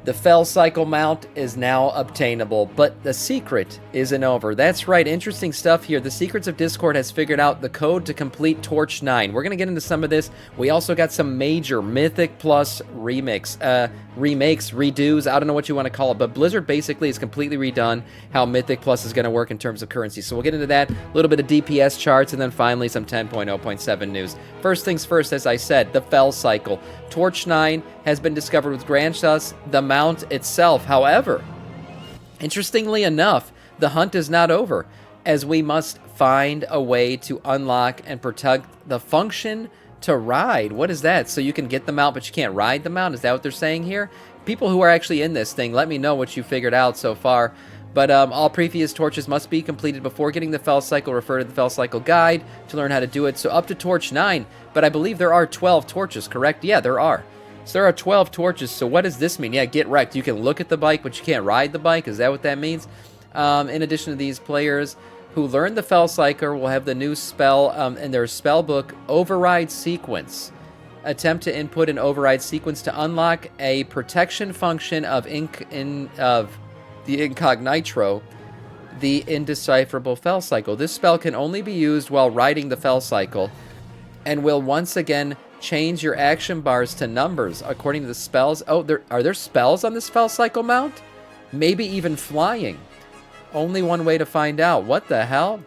The Fell Cycle mount is now obtainable, but the secret isn't over. That's right, interesting stuff here. The Secrets of Discord has figured out the code to complete Torch 9. We're going to get into some of this. We also got some major Mythic Plus remakes, redos, I don't know what you want to call it, but Blizzard basically has completely redone how Mythic Plus is going to work in terms of currency. So we'll get into that, a little bit of DPS charts, and then finally some 10.0.7 news. First things first, as I said, the Fell Cycle. Torch 9 has been discovered, which grants us the mount itself. However, interestingly enough, the hunt is not over, as we must find a way to unlock and protect the function to ride. What is that? So you can get the mount, but you can't ride the mount? Is that what they're saying here? People who are actually in this thing, let me know what you figured out so far. But all previous torches must be completed before getting the Fell Cycle. Refer to the Fell Cycle guide to learn how to do it. So up to Torch 9, but I believe there are 12 torches, correct? Yeah, there are. So there are 12 torches, so what does this mean? Yeah, get wrecked. You can look at the bike, but you can't ride the bike. Is that what that means? In addition to these, players who learn the Fell Cycle will have the new spell in their spell book, Override Sequence. Attempt to input an override sequence to unlock a protection function of the Incognitro, the Indecipherable Fell Cycle. This spell can only be used while riding the Fell Cycle and will once again change your action bars to numbers according to the spells. Oh, are there spells on this Fell Cycle mount? Maybe even flying. Only one way to find out. What the hell?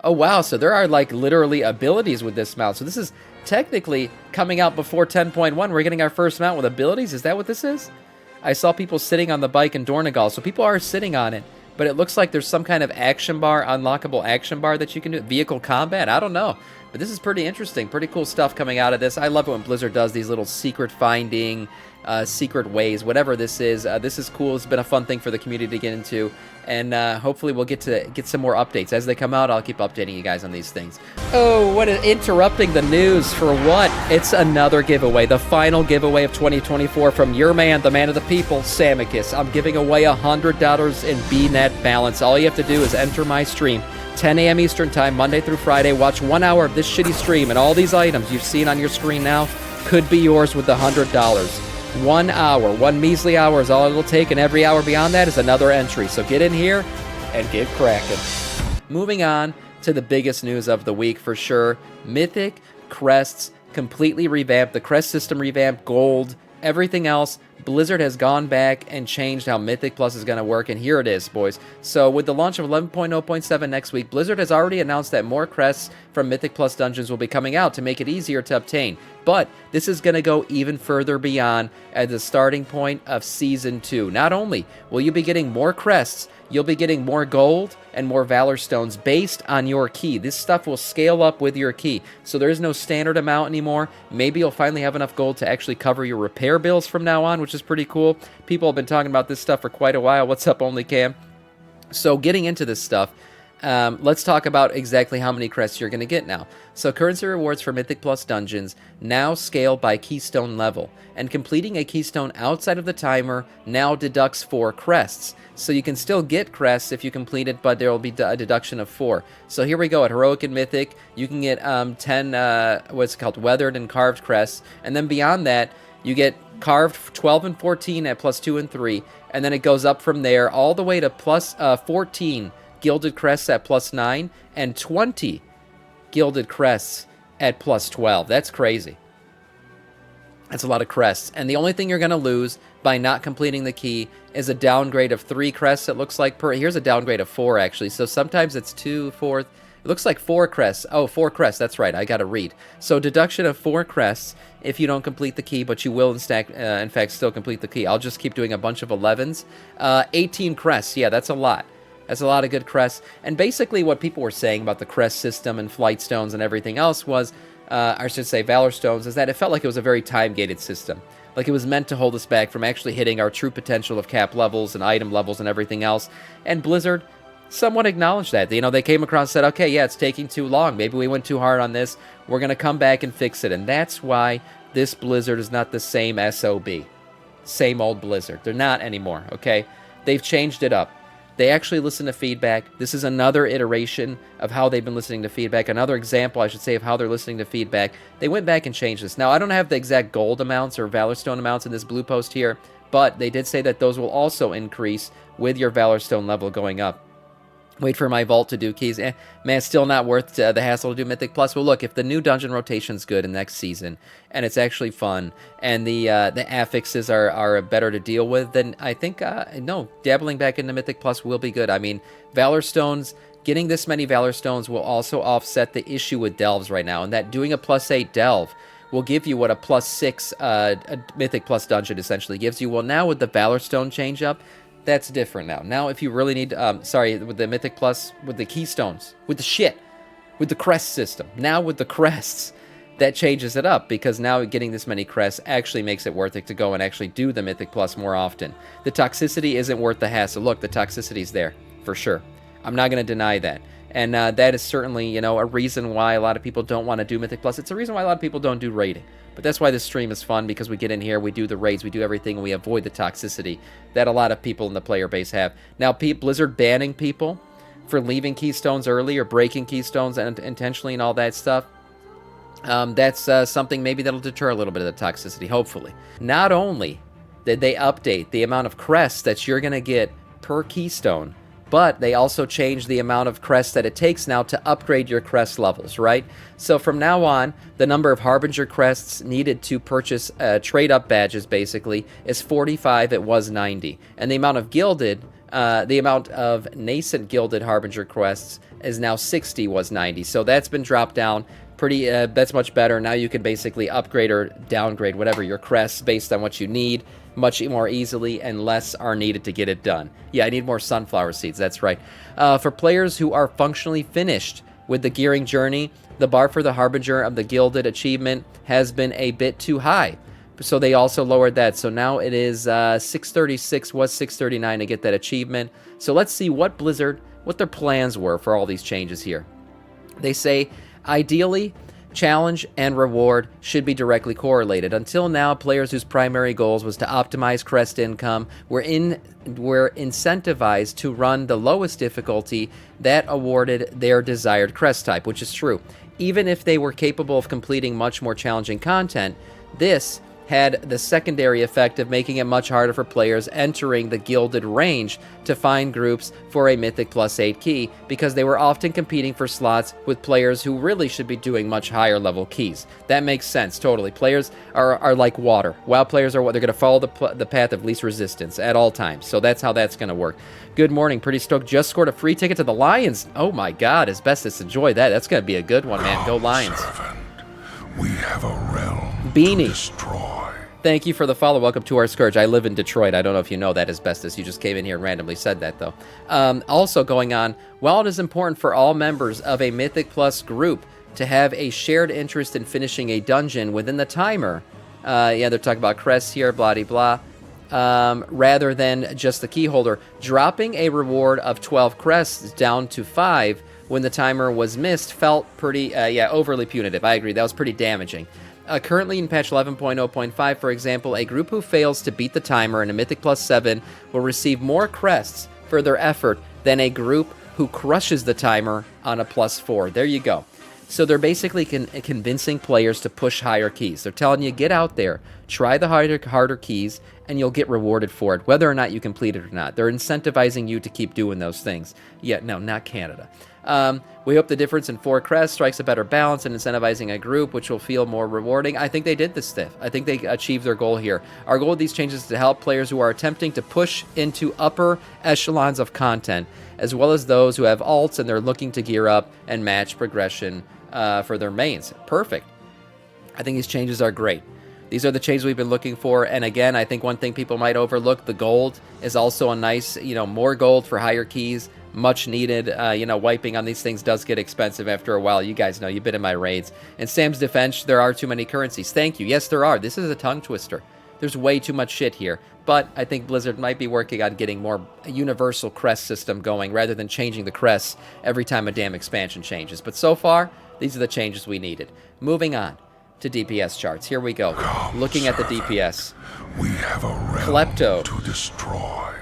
Oh, wow. So there are like literally abilities with this mount. So this is technically coming out before 10.1. We're getting our first mount with abilities. Is that what this is? I saw people sitting on the bike in Dornegal, so people are sitting on it, but it looks like there's some kind of action bar, unlockable action bar that you can do. Vehicle combat? I don't know, but this is pretty interesting. Pretty cool stuff coming out of this. I love it when Blizzard does these little secret finding, secret ways, whatever this is. This is cool. It's been a fun thing for the community to get into, and hopefully we'll get some more updates. As they come out, I'll keep updating you guys on these things. Oh, what is interrupting the news for what? It's another giveaway, the final giveaway of 2024 from your man, the man of the people, Samiccus. I'm giving away $100 in BNet balance. All you have to do is enter my stream, 10 a.m. Eastern Time, Monday through Friday. Watch 1 hour of this shitty stream, and all these items you've seen on your screen now could be yours with the $100. 1 hour, one measly hour is all it'll take, and every hour beyond that is another entry. So get in here and get cracking. Moving on to the biggest news of the week for sure. Mythic crests completely revamped. The crest system revamped, gold, everything else. Blizzard has gone back and changed how Mythic Plus is going to work, and here it is, boys. So with the launch of 11.0.7 next week, Blizzard has already announced that more crests from Mythic Plus dungeons will be coming out to make it easier to obtain. But this is going to go even further beyond at the starting point of Season 2. Not only will you be getting more crests, you'll be getting more gold and more Valor Stones based on your key. This stuff will scale up with your key. So there is no standard amount anymore. Maybe you'll finally have enough gold to actually cover your repair bills from now on, which is pretty cool. People have been talking about this stuff for quite a while. What's up, OnlyCam? So getting into this stuff, let's talk about exactly how many crests you're going to get now. So currency rewards for Mythic Plus dungeons now scale by keystone level, and completing a keystone outside of the timer now deducts 4 crests. So you can still get crests if you complete it, but there will be a deduction of 4. So here we go. At Heroic and Mythic, you can get 10, what's it called, Weathered and Carved crests, and then beyond that, you get Carved 12 and 14 at plus 2 and 3, and then it goes up from there all the way to plus 14 Gilded Crests at plus 9, and 20 Gilded Crests at plus 12. That's crazy. That's a lot of crests. And the only thing you're going to lose by not completing the key is a downgrade of 3 crests, it looks like. Here's a downgrade of 4, actually. So sometimes it's 2, 4... It looks like 4 crests. Oh, 4 crests. That's right. I got to read. So deduction of 4 crests if you don't complete the key, but you will in fact still complete the key. I'll just keep doing a bunch of 11s. 18 crests. Yeah, that's a lot. That's a lot of good crests. And basically what people were saying about the crest system and flight stones and everything else was, I should say Valor Stones, is that it felt like it was a very time-gated system. Like it was meant to hold us back from actually hitting our true potential of cap levels and item levels and everything else. And Blizzard somewhat acknowledged that. You know, they came across and said, okay, yeah, it's taking too long. Maybe we went too hard on this. We're going to come back and fix it. And that's why this Blizzard is not the same SOB. Same old Blizzard. They're not anymore, okay? They've changed it up. They actually listen to feedback. This is another iteration of how they've been listening to feedback. Another example, I should say, of how they're listening to feedback. They went back and changed this. Now, I don't have the exact gold amounts or Valor Stone amounts in this blue post here, but they did say that those will also increase with your Valor Stone level going up. Wait for my vault to do keys. Man, still not worth the hassle to do Mythic Plus. Well, look, if the new dungeon rotation's good in next season, and it's actually fun, and the affixes are better to deal with, then I think, no, dabbling back into Mythic Plus will be good. I mean, Valor Stones, getting this many Valor Stones will also offset the issue with delves right now, and that doing a +8 delve will give you what a +6 a Mythic Plus dungeon essentially gives you. Well, now with the Valor Stone change up, that's different now. Now, if you really need, with the Mythic Plus, with the Keystones, with the crest system, now with the crests, that changes it up, because now getting this many crests actually makes it worth it to go and actually do the Mythic Plus more often. The toxicity isn't worth the hassle. Look, the toxicity's there, for sure. I'm not going to deny that. And that is certainly, a reason why a lot of people don't want to do Mythic Plus. It's a reason why a lot of people don't do raiding. But that's why this stream is fun, because we get in here, we do the raids, we do everything, and we avoid the toxicity that a lot of people in the player base have. Now, Blizzard banning people for leaving Keystones early or breaking Keystones intentionally and all that stuff, that's something maybe that'll deter a little bit of the toxicity, hopefully. Not only did they update the amount of crests that you're going to get per Keystone, but they also changed the amount of crests that it takes now to upgrade your crest levels, right? So from now on, the number of Harbinger crests needed to purchase trade-up badges, basically, is 45. It was 90. And the amount of nascent gilded Harbinger quests is now 60, was 90. So that's been dropped down. That's much better. Now you can basically upgrade or downgrade whatever your crests based on what you need much more easily, and less are needed to get it done. Yeah, I need more sunflower seeds, that's right. For players who are functionally finished with the gearing journey, the bar for the Harbinger of the Gilded achievement has been a bit too high. So they also lowered that. So now it is 636, was 639 to get that achievement. So let's see what their plans were for all these changes here. They say, ideally, challenge and reward should be directly correlated. Until now, players whose primary goals was to optimize crest income were incentivized to run the lowest difficulty that awarded their desired crest type, which is true. Even if they were capable of completing much more challenging content, this had the secondary effect of making it much harder for players entering the Gilded range to find groups for a Mythic +8 key, because they were often competing for slots with players who really should be doing much higher level keys. That makes sense, totally. Players are like water. WoW players are what they're going to follow the path of least resistance at all times. So that's how that's going to work. Good morning, pretty stoked. Just scored a free ticket to the Lions. Oh my God, Asbestos, enjoy that. That's going to be a good one, man. Go Lions. Servant, we have a realm Beanie. to destroy. Thank you for the follow. Welcome to our Scourge. I live in Detroit. I don't know if you know that, Asbestos. You just came in here and randomly said that, though. Also going on, while it is important for all members of a Mythic Plus group to have a shared interest in finishing a dungeon within the timer, they're talking about crests here, blah-de-blah, rather than just the key holder, dropping a reward of 12 crests down to 5 when the timer was missed felt pretty, overly punitive. I agree. That was pretty damaging. Currently in patch 11.0.5, for example, a group who fails to beat the timer in a Mythic +7 will receive more crests for their effort than a group who crushes the timer on a +4. There you go. So they're basically convincing players to push higher keys. They're telling you, get out there, try the harder keys, and you'll get rewarded for it, whether or not you complete it or not. They're incentivizing you to keep doing those things. Yeah, no, not Canada. We hope the difference in 4 crests strikes a better balance in incentivizing a group, which will feel more rewarding. I think they did this stuff. I think they achieved their goal here. Our goal with these changes is to help players who are attempting to push into upper echelons of content, as well as those who have alts and they're looking to gear up and match progression for their mains. Perfect. I think these changes are great. These are the changes we've been looking for. And again, I think one thing people might overlook, the gold is also a nice, more gold for higher keys. Much needed. Wiping on these things does get expensive after a while. You guys know, you've been in my raids. In Sam's defense, there are too many currencies. Thank you. Yes, there are. This is a tongue twister. There's way too much shit here. But I think Blizzard might be working on getting more universal crest system going rather than changing the crests every time a damn expansion changes. But so far, these are the changes we needed. Moving on to DPS charts. Here we go. Looking at the DPS. We have a realm Klepto to destroy.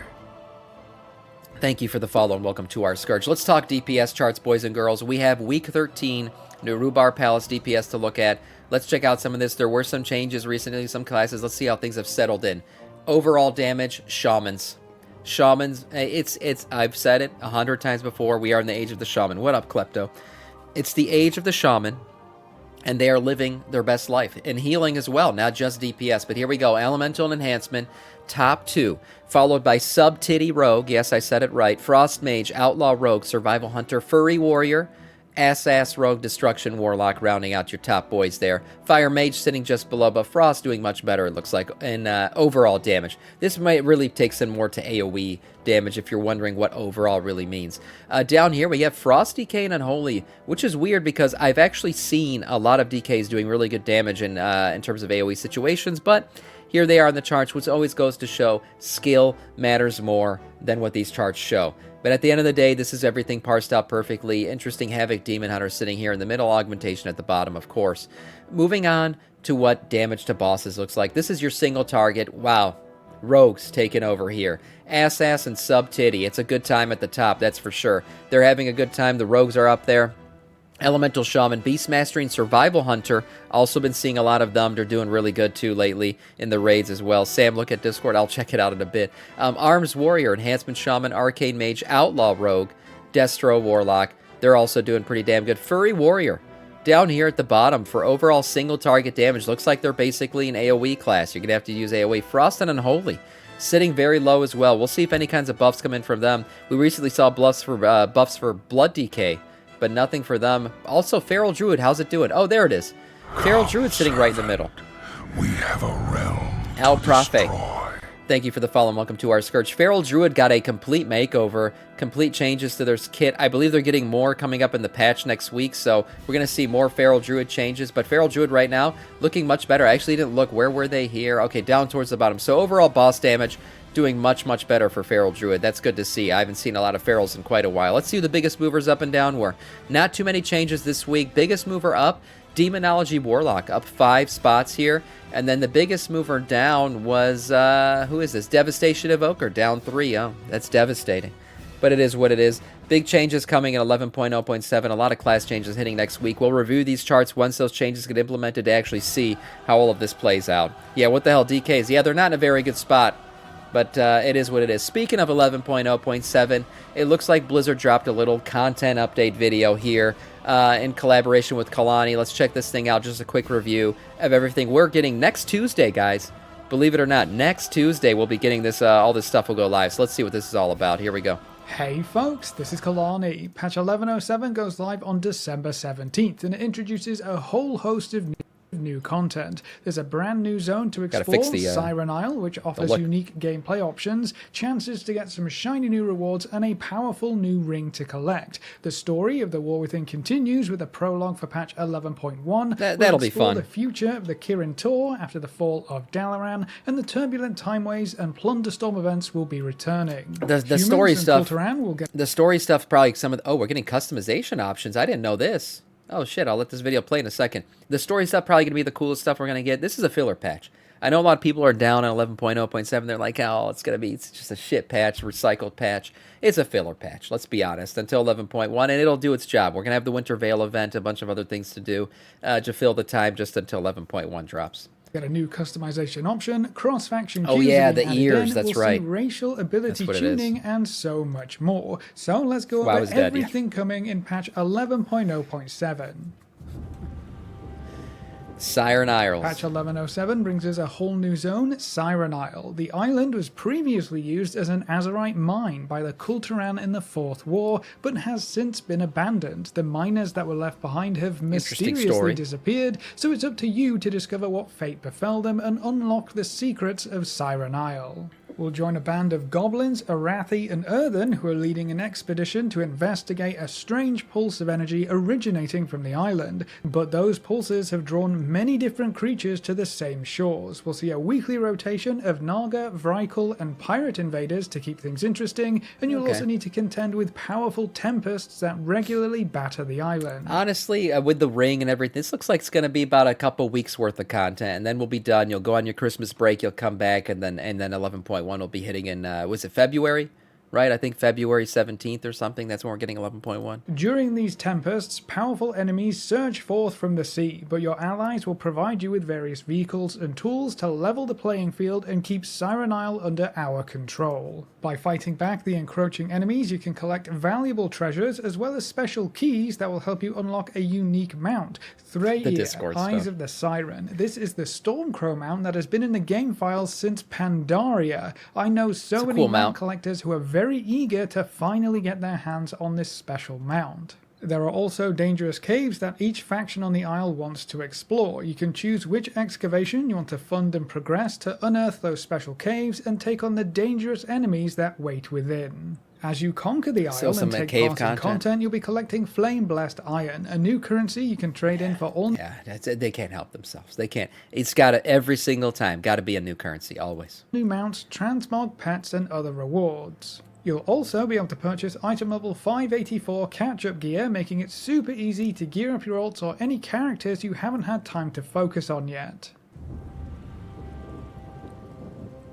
Thank you for the follow and welcome to our Scourge. Let's talk DPS charts, boys and girls. We have week 13, New Rhubar Palace DPS to look at. Let's check out some of this. There were some changes recently in some classes. Let's see how things have settled in. Overall damage, shamans. Shamans, I've said it 100 times before, we are in the age of the shaman. What up, Klepto? It's the age of the shaman, and they are living their best life. And healing as well, not just DPS. But here we go, Elemental and Enhancement, top 2. Followed by Sub-Titty Rogue, yes, I said it right. Frost Mage, Outlaw Rogue, Survival Hunter, Furry Warrior, Ass Rogue, Destruction Warlock, rounding out your top boys there. Fire Mage sitting just below, but Frost doing much better, it looks like, in overall damage. This might really takes in more to AoE damage if you're wondering what overall really means. Down here we have Frost DK and Unholy, which is weird because I've actually seen a lot of DKs doing really good damage in terms of AoE situations, but here they are in the charts, which always goes to show skill matters more than what these charts show. But at the end of the day, this is everything parsed out perfectly. Interesting Havoc Demon Hunter sitting here in the middle, Augmentation at the bottom, of course. Moving on to what damage to bosses looks like. This is your single target. Wow. Rogues taking over here. Ass and Sub-Titty. It's a good time at the top, that's for sure. They're having a good time. The Rogues are up there. Elemental Shaman, Beastmaster, and Survival Hunter. Also been seeing a lot of them. They're doing really good too lately in the raids as well. Sam, look at Discord. I'll check it out in a bit. Arms Warrior, Enhancement Shaman, Arcane Mage, Outlaw Rogue, Destro Warlock. They're also doing pretty damn good. Furry Warrior down here at the bottom for overall single target damage. Looks like they're basically an AoE class. You're going to have to use AoE. Frost and Unholy sitting very low as well. We'll see if any kinds of buffs come in from them. We recently saw buffs for Blood DK, but nothing for them. Also, Feral Druid, how's it doing? Oh, there it is. Feral Druid sitting right in the middle. We have a realm. Al Profe, thank you for the follow and welcome to our Scourge. Feral Druid got a complete makeover, complete changes to their kit. I believe they're getting more coming up in the patch next week, so we're going to see more Feral Druid changes. But Feral Druid right now looking much better. I actually didn't look. Where were they here? Okay, down towards the bottom. So overall boss damage doing much, much better for Feral Druid. That's good to see. I haven't seen a lot of Ferals in quite a while. Let's see who the biggest movers up and down were. Not too many changes this week. Biggest mover up, Demonology Warlock, up 5 spots here. And then the biggest mover down was, who is this? Devastation Evoker, down 3. Oh, that's devastating. But it is what it is. Big changes coming in 11.0.7. A lot of class changes hitting next week. We'll review these charts once those changes get implemented to actually see how all of this plays out. Yeah, what the hell, DKs? Yeah, they're not in a very good spot. But it is what it is. Speaking of 11.0.7, it looks like Blizzard dropped a little content update video here in collaboration with Kalani. Let's check this thing out. Just a quick review of everything we're getting next Tuesday, guys. Believe it or not, next Tuesday we'll be getting this. All this stuff will go live. So let's see what this is all about. Here we go. Hey folks, this is Kalani. Patch 11.07 goes live on December 17th, and it introduces a whole host of new content. There's a brand new zone to explore, Siren Isle, which offers unique gameplay options, chances to get some shiny new rewards, and a powerful new ring to collect. The story of the War Within continues with a prologue for patch 11.1. That'll be fun. The future of the Kirin Tor after the fall of Dalaran, and the turbulent timeways and Plunderstorm events will be returning. The story stuff. The story stuff probably some of the, we're getting customization options. I didn't know this. Oh shit, I'll let this video play in a second. The story stuff probably going to be the coolest stuff we're going to get. This is a filler patch. I know a lot of people are down on 11.0.7. They're like, oh, it's just a shit patch, recycled patch. It's a filler patch, let's be honest, until 11.1, and it'll do its job. We're going to have the Winter Veil event, a bunch of other things to do to fill the time just until 11.1 drops. Got a new customization option, cross-faction cues. Oh yeah, the ears, that's right. Racial ability tuning and so much more. So let's go over everything coming in patch 11.0.7. Siren Isles. Patch 11.07 brings us a whole new zone, Siren Isle. The island was previously used as an Azerite mine by the Kulturan in the Fourth War, but has since been abandoned. The miners that were left behind have mysteriously disappeared, so it's up to you to discover what fate befell them and unlock the secrets of Siren Isle. We'll join a band of goblins, Arathi, and Earthen who are leading an expedition to investigate a strange pulse of energy originating from the island. But those pulses have drawn many different creatures to the same shores. We'll see a weekly rotation of Naga, Vrykul, and pirate invaders to keep things interesting, and you'll also need to contend with powerful tempests that regularly batter the island. Honestly, with the ring and everything, this looks like it's going to be about a couple weeks worth of content, and then we'll be done. You'll go on your Christmas break, you'll come back, and then 11.1 will be hitting in, was it February? right? I think February 17th or something. That's when we're getting 11.1. During these tempests, powerful enemies surge forth from the sea, but your allies will provide you with various vehicles and tools to level the playing field and keep Siren Isle under our control. By fighting back the encroaching enemies, you can collect valuable treasures as well as special keys that will help you unlock a unique mount. Threya, Eyes of the Siren. This is the Stormcrow mount that has been in the game files since Pandaria. I know so many mount collectors who are very eager to finally get their hands on this special mount. There are also dangerous caves that each faction on the Isle wants to explore. You can choose which excavation you want to fund and progress to unearth those special caves and take on the dangerous enemies that wait within. As you conquer the Isle and take part in content, you'll be collecting Flame-Blessed Iron, a new currency you can trade in for all... Yeah, that's it. They can't help themselves. They can't. It's got to, every single time, got to be a new currency, always. New mounts, transmog pets, and other rewards. You'll also be able to purchase item level 584 catch-up gear, making it super easy to gear up your alts or any characters you haven't had time to focus on yet.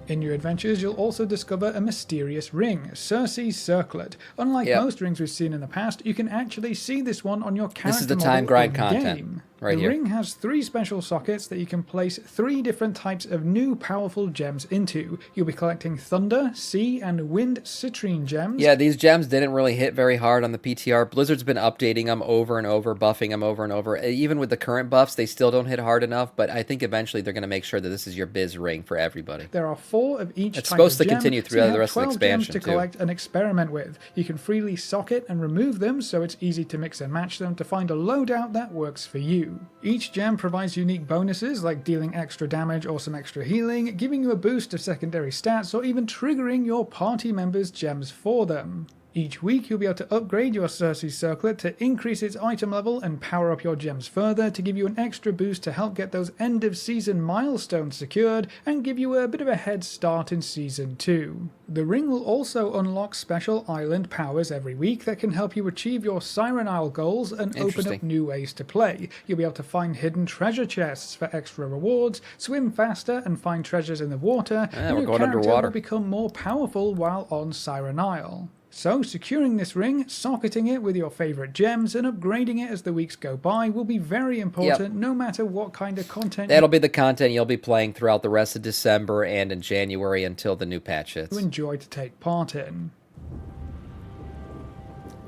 In your adventures, you'll also discover a mysterious ring, Circe's Circlet. Unlike most rings we've seen in the past, you can actually see this one on your character This is the time grind content. Game. Right the here. ring has 3 special sockets that you can place 3 different types of new powerful gems into. You'll be collecting Thunder, Sea, and Wind Citrine gems. Yeah, these gems didn't really hit very hard on the PTR. Blizzard's been updating them over and over, buffing them over and over. Even with the current buffs, they still don't hit hard enough, but I think eventually they're going to make sure that this is your biz ring for everybody. There are 4 of each it's type supposed of to gem, continue so throughout the rest of the 12 expansion, gems to collect and experiment with. You can freely socket and remove them, so it's easy to mix and match them to find a loadout that works for you. Each gem provides unique bonuses like dealing extra damage or some extra healing, giving you a boost of secondary stats, or even triggering your party members' gems for them. Each week you'll be able to upgrade your Circe's Circlet to increase its item level and power up your gems further to give you an extra boost to help get those end of season milestones secured and give you a bit of a head start in Season 2. The ring will also unlock special island powers every week that can help you achieve your Siren Isle goals and open up new ways to play. You'll be able to find hidden treasure chests for extra rewards, swim faster and find treasures in the water, and your character will become more powerful while on Siren Isle. So, securing this ring, socketing it with your favourite gems, and upgrading it as the weeks go by will be very important no matter what kind of content... That'll be the content you'll be playing throughout the rest of December and in January until the new patch hits. ...you enjoy to take part in.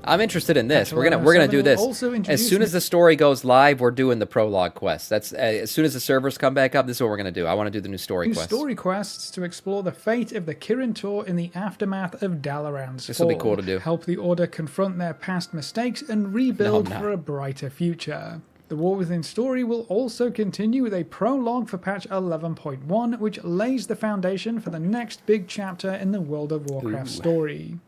I'm interested in this. We're gonna do this. As soon as the story goes live, we're doing the prologue quest. That's as soon as the servers come back up. This is what we're gonna do. I want to do the new story quests. Story quests to explore the fate of the Kirin Tor in the aftermath of Dalaran's fall. This will be cool to do. Help the Order confront their past mistakes and rebuild for a brighter future. The War Within story will also continue with a prologue for patch 11.1, which lays the foundation for the next big chapter in the World of Warcraft story.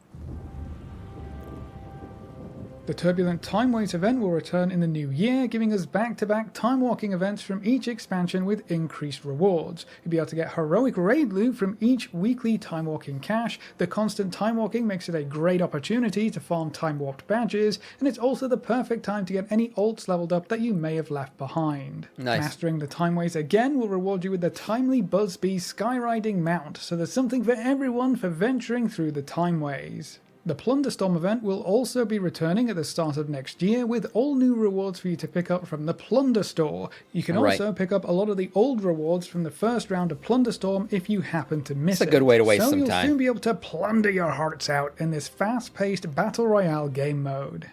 The Turbulent Time Wait event will return in the new year, giving us back-to-back time-walking events from each expansion with increased rewards. You'll be able to get heroic raid loot from each weekly time-walking cache. The constant time-walking makes it a great opportunity to farm time-warped badges, and it's also the perfect time to get any alts leveled up that you may have left behind. Nice. Mastering the Time Ways again will reward you with the timely Buzzbee Skyriding mount, so there's something for everyone for venturing through the Time Ways. The Plunderstorm event will also be returning at the start of next year with all new rewards for you to pick up from the Plunder Store. You can also pick up a lot of the old rewards from the first round of Plunderstorm if you happen to miss it. It's a good way to waste some time. So you'll soon be able to plunder your hearts out in this fast-paced Battle Royale game mode.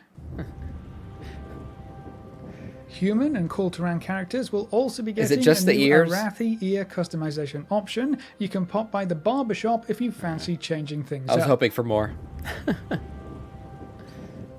Human and Kulturan characters will also be getting a new Arathi ear customization option. You can pop by the barbershop if you fancy changing things up. I was hoping for more.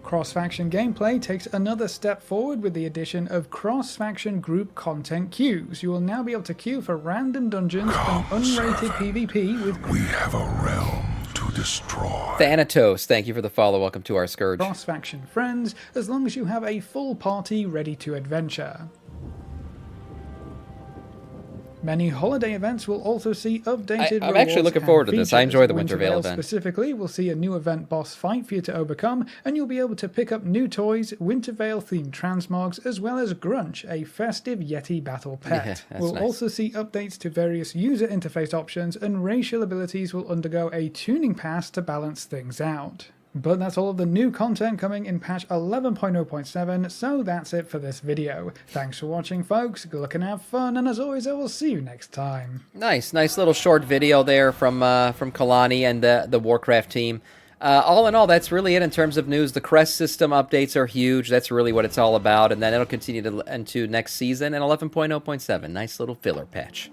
Cross-faction gameplay takes another step forward with the addition of cross-faction group content queues. You will now be able to queue for random dungeons and unrated PvP with... We have a realm to destroy. Thanatos, thank you for the follow. Welcome to our Scourge. Cross-faction friends, as long as you have a full party ready to adventure. Many holiday events will also see updated I'm actually rewards looking and forward to this. I features. enjoy the Winter Veil Vale event. Specifically, we'll see a new event boss fight for you to overcome, and you'll be able to pick up new toys, Winter Veil themed transmogs, as well as Grunch, a festive Yeti battle pet. Yeah, that's We'll nice. also see updates to various user interface options, and racial abilities will undergo a tuning pass to balance things out. But that's all of the new content coming in patch 11.0.7, so that's it for this video. Thanks for watching, folks. Good luck and have fun, and as always, I will see you next time. Nice little short video there from Kalani and the Warcraft team. All in all, that's really it in terms of news. The crest system updates are huge. That's really what it's all about, and then it'll continue into next season and 11.0.7. Nice little filler patch.